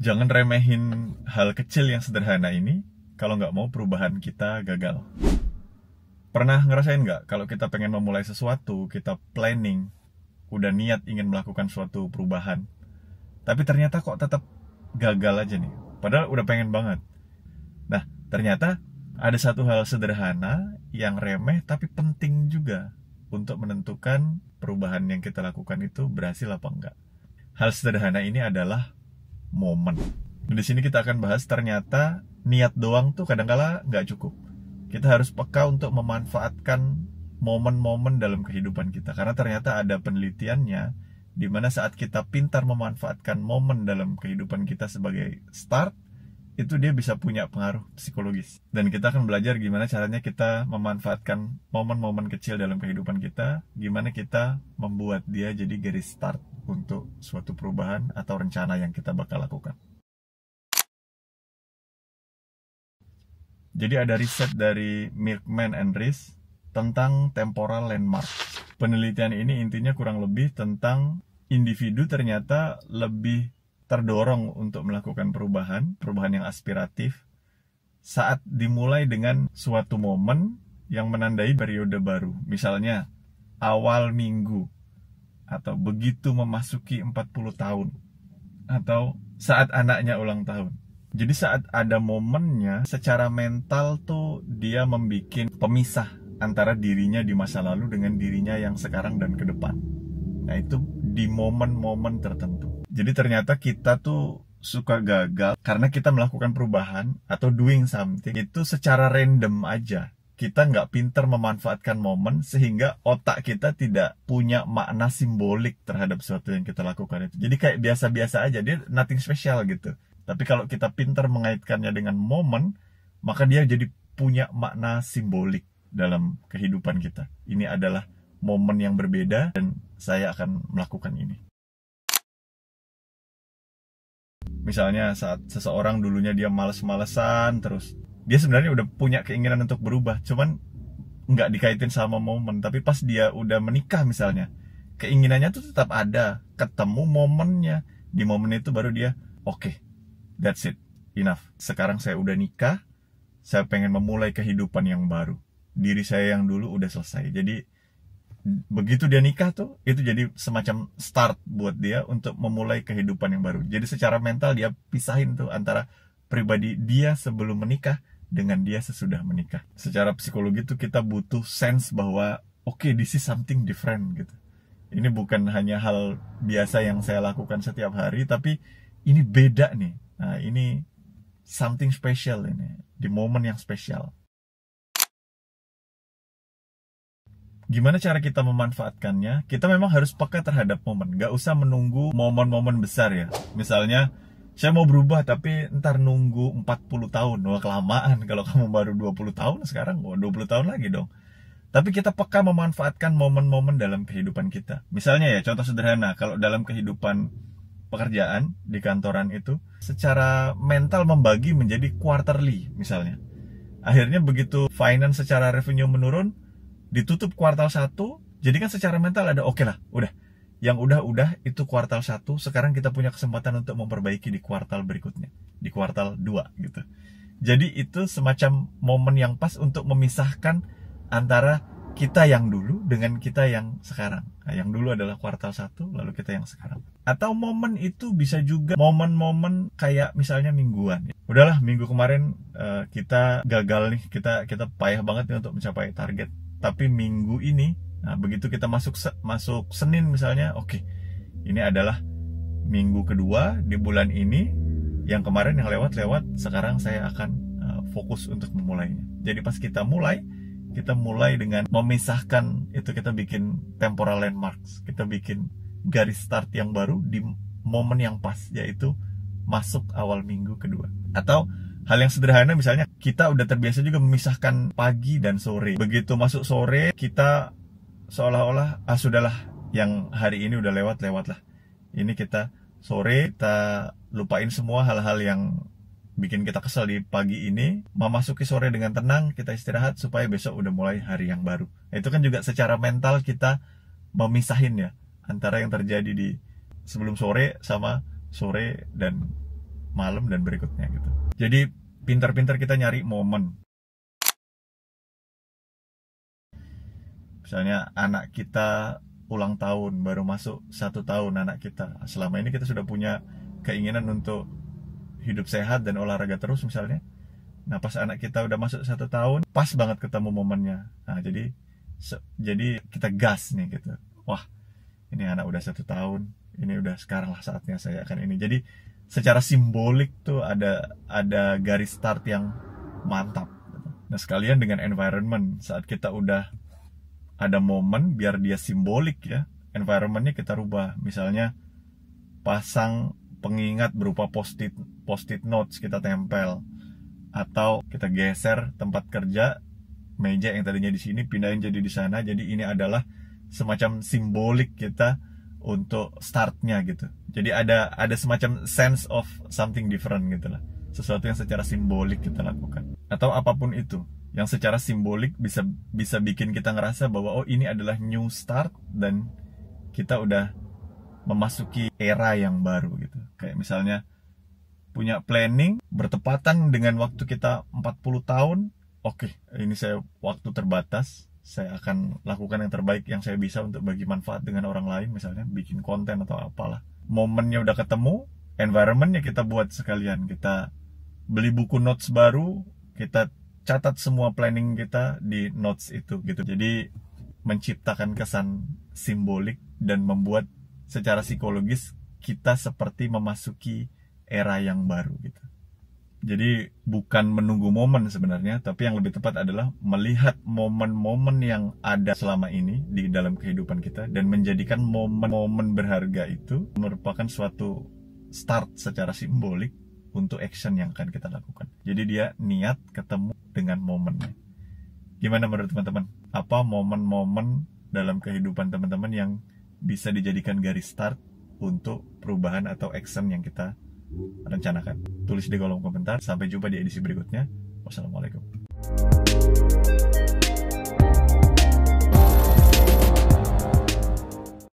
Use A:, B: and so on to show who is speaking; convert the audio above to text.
A: Jangan remehin hal kecil yang sederhana ini kalau nggak mau perubahan kita gagal. Pernah ngerasain nggak kalau kita pengen memulai sesuatu, kita planning, udah niat ingin melakukan suatu perubahan, tapi ternyata kok tetap gagal aja nih, padahal udah pengen banget. Nah, ternyata ada satu hal sederhana yang remeh tapi penting juga untuk menentukan perubahan yang kita lakukan itu berhasil apa enggak. Hal sederhana ini adalah momen. Di sini kita akan bahas ternyata niat doang tuh kadang-kala nggak cukup. Kita harus peka untuk memanfaatkan momen-momen dalam kehidupan kita. Karena ternyata ada penelitiannya di mana saat kita pintar memanfaatkan momen dalam kehidupan kita sebagai start, itu dia bisa punya pengaruh psikologis. Dan kita akan belajar gimana caranya kita memanfaatkan momen-momen kecil dalam kehidupan kita, gimana kita membuat dia jadi garis start untuk suatu perubahan atau rencana yang kita bakal lakukan. Jadi ada riset dari Mirkman and Ries tentang temporal landmark. Penelitian ini intinya kurang lebih tentang individu ternyata lebih terdorong untuk melakukan perubahan yang aspiratif saat dimulai dengan suatu momen yang menandai periode baru. Misalnya awal minggu, atau begitu memasuki 40 tahun, atau saat anaknya ulang tahun. Jadi saat ada momennya, secara mental tuh dia membuat pemisah antara dirinya di masa lalu dengan dirinya yang sekarang dan ke depan. Nah itu di momen-momen tertentu. Jadi ternyata kita tuh suka gagal karena kita melakukan perubahan atau doing something itu secara random aja. Kita nggak pinter memanfaatkan momen sehingga otak kita tidak punya makna simbolik terhadap sesuatu yang kita lakukan itu. Jadi kayak biasa-biasa aja, dia nothing special gitu. Tapi kalau kita pinter mengaitkannya dengan momen, maka dia jadi punya makna simbolik dalam kehidupan kita. Ini adalah momen yang berbeda dan saya akan melakukan ini. Misalnya saat seseorang dulunya dia males-malesan, terus dia sebenarnya udah punya keinginan untuk berubah, cuman nggak dikaitin sama momen. Tapi pas dia udah menikah misalnya, keinginannya tuh tetap ada, ketemu momennya. Di momen itu baru dia, oke, that's it, enough. Sekarang saya udah nikah, saya pengen memulai kehidupan yang baru. Diri saya yang dulu udah selesai. Jadi begitu dia nikah tuh, itu jadi semacam start buat dia untuk memulai kehidupan yang baru. Jadi secara mental dia pisahin tuh antara pribadi dia sebelum menikah dengan dia sesudah menikah. Secara psikologi tuh kita butuh sense bahwa oke, this is something different gitu. Ini bukan hanya hal biasa yang saya lakukan setiap hari, tapi ini beda nih. Nah, ini something special ini, di momen yang spesial. Gimana cara kita memanfaatkannya? Kita memang harus peka terhadap momen. Gak usah menunggu momen-momen besar ya. Misalnya, saya mau berubah tapi ntar nunggu 40 tahun. Wah kelamaan, kalau kamu baru 20 tahun sekarang, 20 tahun lagi dong. Tapi kita peka memanfaatkan momen-momen dalam kehidupan kita. Misalnya ya, contoh sederhana, kalau dalam kehidupan pekerjaan di kantoran itu, secara mental membagi menjadi quarterly misalnya. Akhirnya begitu finance secara revenue menurun, ditutup kuartal 1, jadi kan secara mental ada oke lah, udah. Yang udah itu kuartal 1, sekarang kita punya kesempatan untuk memperbaiki di kuartal berikutnya, di kuartal 2 gitu. Jadi itu semacam momen yang pas untuk memisahkan antara kita yang dulu dengan kita yang sekarang. Nah, yang dulu adalah kuartal 1, lalu kita yang sekarang. Atau momen itu bisa juga momen-momen kayak misalnya mingguan. Udahlah, minggu kemarin kita gagal nih, kita payah banget nih untuk mencapai target. Tapi minggu ini, nah begitu kita masuk Senin misalnya, oke, ini adalah minggu kedua di bulan ini. Yang kemarin yang lewat, sekarang saya akan fokus untuk memulainya. Jadi pas kita mulai dengan memisahkan itu, kita bikin temporal landmarks, kita bikin garis start yang baru di momen yang pas, yaitu masuk awal minggu kedua. Atau hal yang sederhana misalnya, kita udah terbiasa juga memisahkan pagi dan sore. Begitu masuk sore, kita seolah-olah, sudahlah, yang hari ini udah lewat lah. Ini kita sore, kita lupain semua hal-hal yang bikin kita kesel di pagi ini. Memasuki sore dengan tenang, kita istirahat supaya besok udah mulai hari yang baru. Nah, itu kan juga secara mental kita memisahin ya, antara yang terjadi di sebelum sore sama sore dan malam dan berikutnya gitu. Jadi pintar-pintar kita nyari momen. Misalnya anak kita ulang tahun, baru masuk 1 tahun anak kita. Selama ini kita sudah punya keinginan untuk hidup sehat dan olahraga terus misalnya. Nah pas anak kita udah masuk 1 tahun, pas banget ketemu momennya. Nah jadi kita gas nih gitu. Wah ini anak udah 1 tahun, ini udah sekarang lah saatnya saya akan ini. Jadi secara simbolik tuh ada garis start yang mantap. Nah sekalian dengan environment, saat kita udah ada momen, biar dia simbolik ya, environmentnya kita rubah. Misalnya pasang pengingat berupa post-it notes kita tempel, atau kita geser tempat kerja, meja yang tadinya di sini pindahin jadi di sana. Jadi ini adalah semacam simbolik kita untuk startnya gitu. Jadi ada semacam sense of something different gitu lah, sesuatu yang secara simbolik kita lakukan. Atau apapun itu yang secara simbolik bisa bikin kita ngerasa bahwa oh ini adalah new start dan kita udah memasuki era yang baru gitu. Kayak misalnya punya planning bertepatan dengan waktu kita 40 tahun. Oke, ini saya waktu terbatas, saya akan lakukan yang terbaik yang saya bisa untuk bagi manfaat dengan orang lain, misalnya bikin konten atau apalah. Momennya udah ketemu, environmentnya kita buat sekalian. Kita beli buku notes baru, kita catat semua planning kita di notes itu gitu. Jadi menciptakan kesan simbolik dan membuat secara psikologis kita seperti memasuki era yang baru gitu. Jadi bukan menunggu momen sebenarnya, tapi yang lebih tepat adalah melihat momen-momen yang ada selama ini di dalam kehidupan kita dan menjadikan momen-momen berharga itu merupakan suatu start secara simbolik untuk action yang akan kita lakukan. Jadi dia niat ketemu dengan momennya. Gimana menurut teman-teman? Apa momen-momen dalam kehidupan teman-teman yang bisa dijadikan garis start untuk perubahan atau action yang kita rencanakan? Tulis di kolom komentar. Sampai jumpa di edisi berikutnya. Wassalamualaikum.